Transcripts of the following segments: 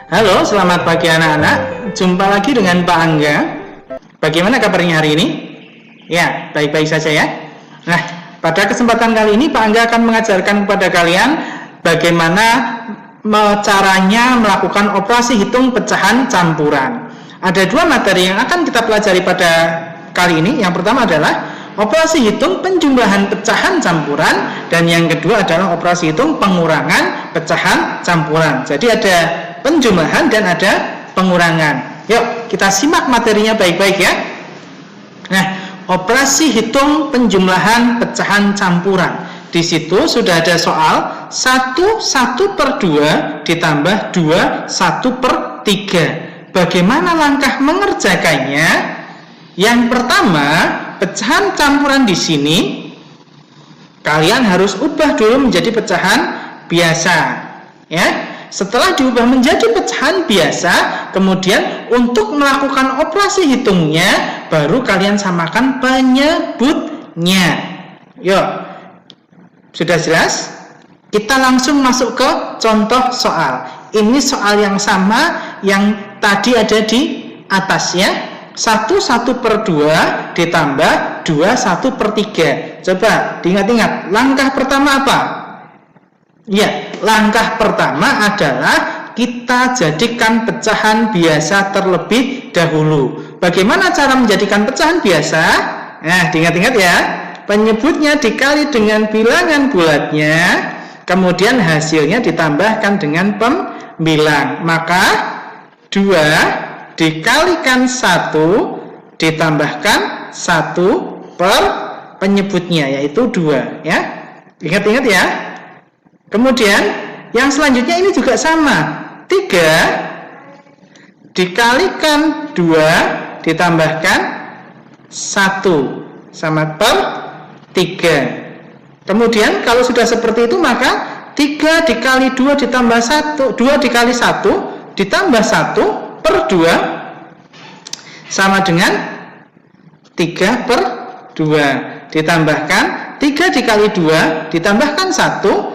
Halo, selamat pagi anak-anak. Jumpa lagi dengan Pak Angga. Bagaimana kabarnya hari ini? Ya, baik-baik saja ya. Nah, pada kesempatan kali ini Pak Angga akan mengajarkan kepada kalian bagaimana caranya melakukan operasi hitung pecahan campuran. Ada dua materi yang akan kita pelajari pada kali ini. Yang pertama adalah operasi hitung penjumlahan pecahan campuran, dan yang kedua adalah operasi hitung pengurangan pecahan campuran. Jadi ada penjumlahan dan ada pengurangan. Yuk kita simak materinya baik-baik ya. Nah, operasi hitung penjumlahan pecahan campuran. Di situ sudah ada soal 1/1/2 ditambah 2/1/3. Bagaimana langkah mengerjakannya? Yang pertama, pecahan campuran di sini kalian harus ubah dulu menjadi pecahan biasa ya. Setelah diubah menjadi pecahan biasa, kemudian untuk melakukan operasi hitungnya baru kalian samakan penyebutnya. Yuk, sudah jelas? Kita langsung masuk ke contoh soal. Ini soal yang sama yang tadi ada di atas ya. 1/1/2 ditambah 2/1/3. Coba diingat-ingat, langkah pertama apa? Ya, langkah pertama adalah kita jadikan pecahan biasa terlebih dahulu. Bagaimana cara menjadikan pecahan biasa? Nah, diingat-ingat ya. Penyebutnya dikali dengan bilangan bulatnya, kemudian hasilnya ditambahkan dengan pembilang. Maka 2 dikalikan 1 ditambahkan 1 per penyebutnya, yaitu 2 ya. Ingat-ingat ya. Kemudian yang selanjutnya ini juga sama. 3 dikalikan 2 ditambahkan 1 sama per 3. Kemudian kalau sudah seperti itu, maka 3 dikali 2 ditambah 1, 2 dikali 1 ditambah 1 per 2 sama dengan 3/2. Ditambahkan 3 dikali 2 ditambahkan 1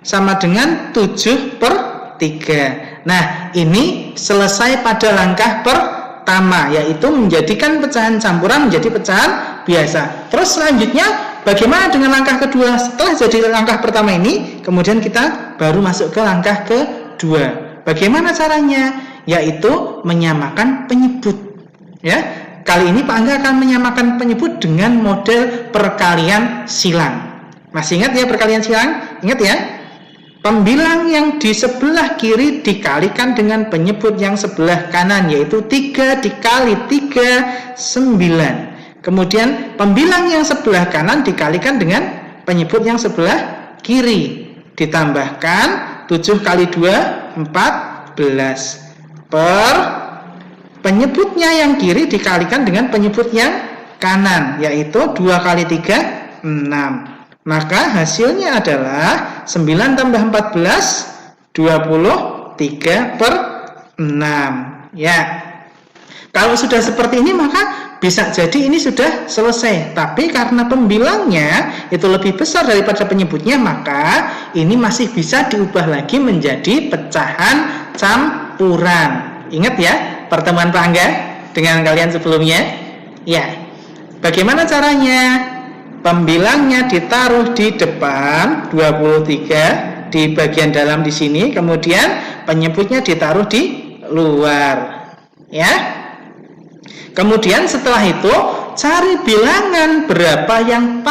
sama dengan 7/3. Nah, ini selesai pada langkah pertama, yaitu menjadikan pecahan campuran menjadi pecahan biasa. Terus selanjutnya bagaimana dengan langkah kedua? Setelah jadi langkah pertama ini, kemudian kita baru masuk ke langkah kedua. Bagaimana caranya? Yaitu menyamakan penyebut ya. Kali ini Pak Angga akan menyamakan penyebut dengan model perkalian silang. Masih ingat ya perkalian silang? Ingat ya? Pembilang yang di sebelah kiri dikalikan dengan penyebut yang sebelah kanan, yaitu 3 dikali 3 9. Kemudian pembilang yang sebelah kanan dikalikan dengan penyebut yang sebelah kiri, ditambahkan 7 kali 2 14 per penyebutnya yang kiri dikalikan dengan penyebut yang kanan, yaitu 2 kali 3 6. Maka hasilnya adalah 9 tambah 14 23/6 ya. Kalau sudah seperti ini maka bisa jadi ini sudah selesai. Tapi karena pembilangnya itu lebih besar daripada penyebutnya, maka ini masih bisa diubah lagi menjadi pecahan campuran. Ingat ya pertemuan Pak Angga dengan kalian sebelumnya? Ya. Bagaimana caranya? Pembilangnya ditaruh di depan 23 di bagian dalam di sini, kemudian penyebutnya ditaruh di luar. Ya. Kemudian setelah itu cari bilangan berapa yang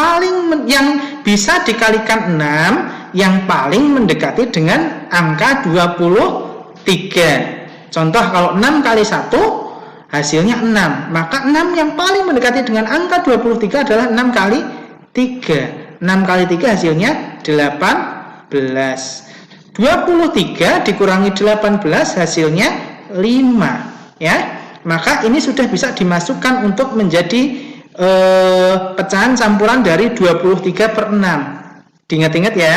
bisa dikalikan 6 yang paling mendekati dengan angka 23. Contoh, kalau 6 kali 1 hasilnya 6, maka 6 yang paling mendekati dengan angka 23 adalah 6 kali 3. 6 kali 3 hasilnya 18. 23 dikurangi 18 hasilnya 5 ya. Maka ini sudah bisa dimasukkan untuk menjadi pecahan campuran dari 23/6. Diingat-ingat ya.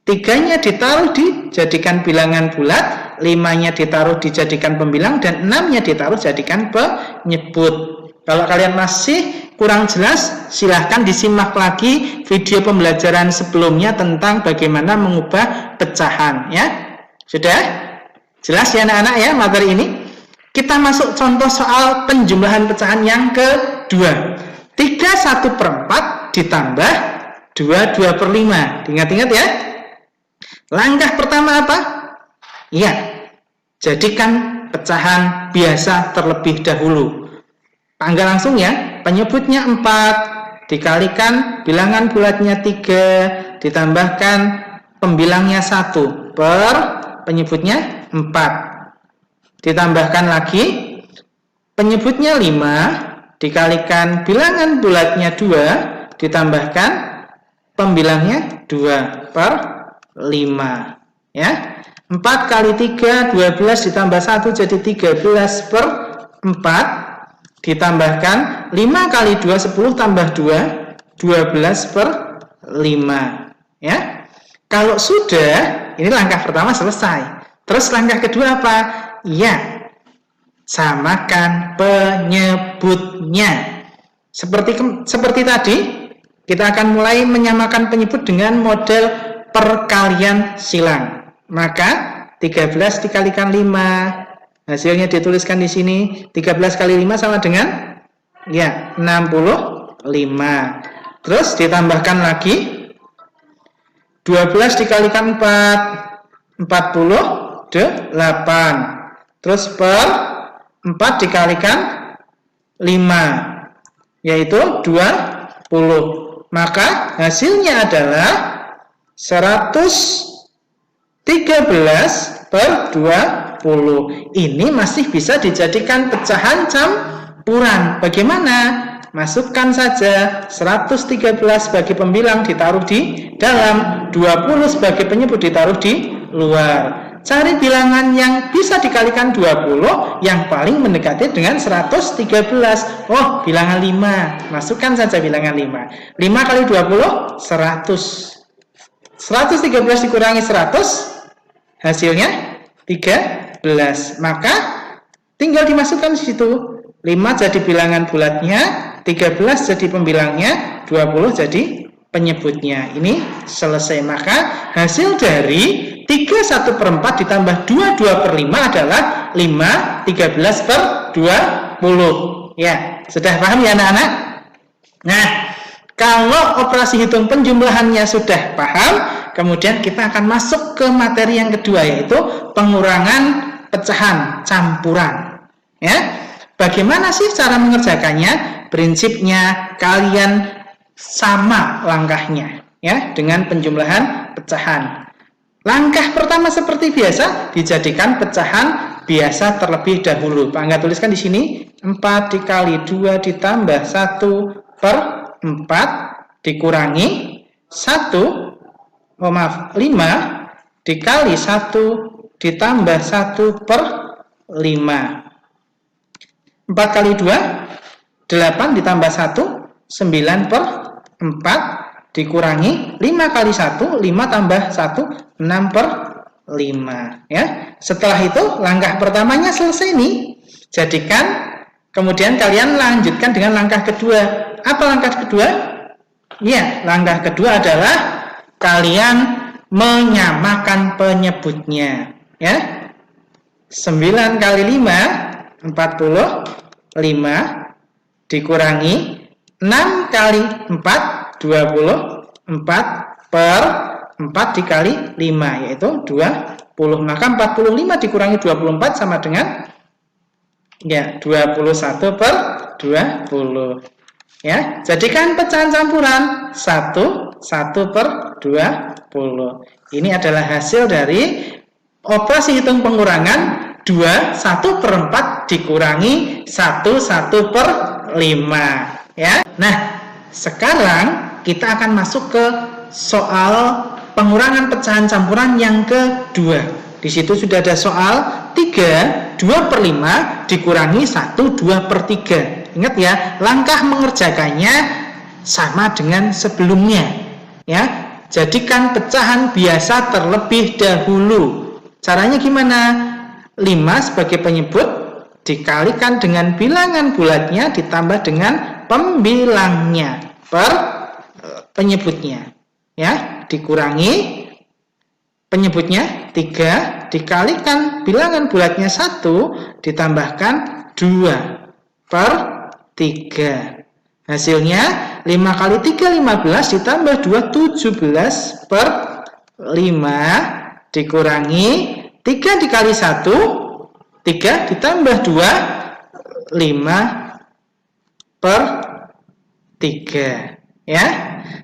3-nya ditaruh dijadikan bilangan bulat, 5-nya ditaruh dijadikan pembilang, dan 6-nya ditaruh jadikan penyebut. Kalau kalian masih kurang jelas, silahkan disimak lagi video pembelajaran sebelumnya tentang bagaimana mengubah pecahan ya. Sudah? Jelas ya anak-anak ya materi ini? Kita masuk contoh soal penjumlahan pecahan yang kedua. 3/1/4 ditambah 2/2/5. Ingat-ingat ya. Langkah pertama apa? Iya, jadikan pecahan biasa terlebih dahulu. Panggil langsung ya, penyebutnya 4, dikalikan bilangan bulatnya 3, ditambahkan pembilangnya 1 per penyebutnya 4. Ditambahkan lagi penyebutnya 5, dikalikan bilangan bulatnya 2, ditambahkan pembilangnya 2 per 5. Ya, 4 kali 3, 12 ditambah 1 jadi 13 per 4, ditambahkan 5 kali 2, 10 tambah 2, 12 per 5. Ya, kalau sudah, ini langkah pertama selesai. Terus langkah kedua apa? Ya, samakan penyebutnya. Seperti tadi, kita akan mulai menyamakan penyebut dengan model perkalian silang. Maka 13 dikalikan 5, hasilnya dituliskan di sini. 13 kali 5 sama dengan ya 65. Terus ditambahkan lagi 12 dikalikan 4, 48. Terus per 4 dikalikan 5, yaitu 20. Maka hasilnya adalah 113 per 20. Ini masih bisa dijadikan pecahan campuran. Bagaimana? Masukkan saja 113 sebagai pembilang ditaruh di dalam, 20 sebagai penyebut ditaruh di luar. Cari bilangan yang bisa dikalikan 20 yang paling mendekati dengan 113. Oh, bilangan 5. Masukkan saja bilangan 5. 5 kali 20, 100. 113 dikurangi 100, hasilnya 13. Maka tinggal dimasukkan di situ. 5 jadi bilangan bulatnya, 13 jadi pembilangnya, 20 jadi penyebutnya. Ini selesai. Maka hasil dari 3/1/4 ditambah 2/2/5 adalah 5, 13 per 20. Ya, sudah paham ya anak-anak? Nah, kalau operasi hitung penjumlahannya sudah paham, kemudian kita akan masuk ke materi yang kedua, yaitu pengurangan pecahan campuran. Ya, bagaimana sih cara mengerjakannya? Prinsipnya kalian sama langkahnya, ya, dengan penjumlahan pecahan. Langkah pertama seperti biasa, dijadikan pecahan biasa terlebih dahulu. Pak Angga tuliskan di sini 4 dikali 2 ditambah 1 per 4 dikurangi 5 dikali 1 ditambah 1 per 5. 4 kali 2, 8 ditambah 1, 9 per 4 dikurangi 5 kali 1, 5 tambah 1, 6 per 5. Ya. Setelah itu langkah pertamanya selesai nih. Jadikan, kemudian kalian lanjutkan dengan langkah kedua. Apa langkah kedua? Ya, langkah kedua adalah kalian menyamakan penyebutnya. Ya. 9 kali 5, 45 dikurangi 6 kali 4, 24 per 4 dikali 5, yaitu 20. Maka 45 dikurangi 24 sama dengan ya 21 per 20. Ya, jadikan pecahan campuran 1 per 20. Ini adalah hasil dari operasi hitung pengurangan 1/4 dikurangi 1 per 5. Ya. Nah, sekarang kita akan masuk ke soal pengurangan pecahan campuran yang kedua. Di situ sudah ada soal 3, 2/5 dikurangi 1, 2/3. Ingat ya, langkah mengerjakannya sama dengan sebelumnya. Ya, jadikan pecahan biasa terlebih dahulu. Caranya gimana? 5 sebagai penyebut dikalikan dengan bilangan bulatnya ditambah dengan pembilangnya per penyebutnya. Ya, dikurangi penyebutnya 3 bilangan bulatnya 1 ditambahkan 2/3. Hasilnya 5 kali 3 15 ditambah 2 17/5 dikurangi 3 dikali 1 3 ditambah 2 5/3 ya.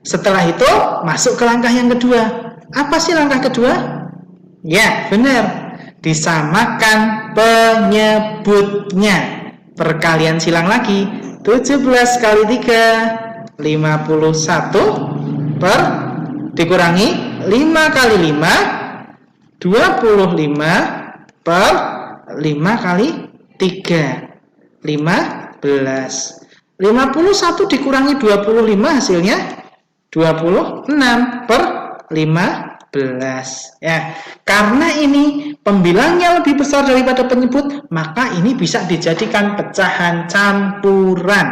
Setelah itu masuk ke langkah yang kedua. Apa sih langkah kedua? Ya, benar. Disamakan penyebutnya. Perkalian silang lagi. 17 kali 3 51 dikurangi 5 kali 5 25/5 kali 3 15. 51 dikurangi 25 hasilnya 26/15 ya. Karena ini pembilangnya lebih besar daripada penyebut, maka ini bisa dijadikan pecahan campuran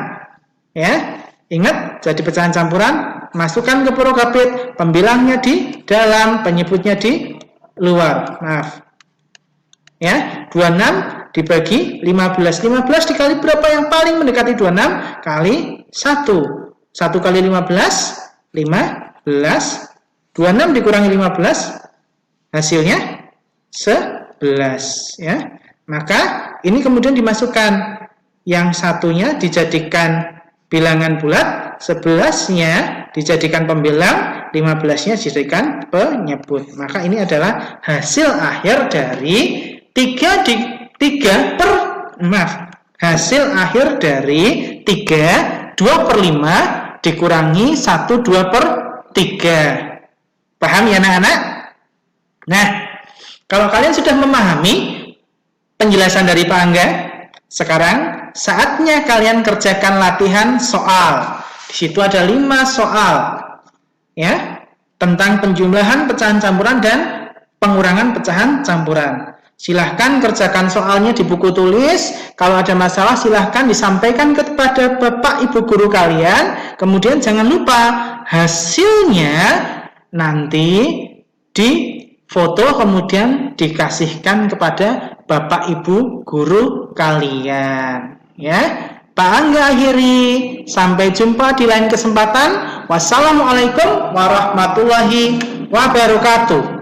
ya. Ingat, jadi pecahan campuran, masukkan ke Prokabit, pembilangnya di dalam, penyebutnya di luar. Maaf ya. 26 dibagi 15. 15 dikali berapa yang paling mendekati 26? Kali 1. 1 kali 15 15. 26 dikurangi 15 hasilnya 11 ya. Maka ini kemudian dimasukkan, yang satunya dijadikan bilangan bulat, 11-nya dijadikan pembilang, 15-nya dijadikan penyebut. Maka ini adalah hasil akhir dari hasil akhir dari 3 2/5 dikurangi 1 2/3. Paham ya anak-anak? Nah, kalau kalian sudah memahami penjelasan dari Pak Angga, sekarang saatnya kalian kerjakan latihan soal. Di situ ada 5 soal ya, tentang penjumlahan pecahan campuran dan pengurangan pecahan campuran. Silahkan kerjakan soalnya di buku tulis. Kalau ada masalah silahkan disampaikan kepada Bapak Ibu guru kalian. Kemudian jangan lupa hasilnya nanti difoto kemudian dikasihkan kepada Bapak Ibu guru kalian ya. Pak Angga akhiri, sampai jumpa di lain kesempatan. Wassalamualaikum warahmatullahi wabarakatuh.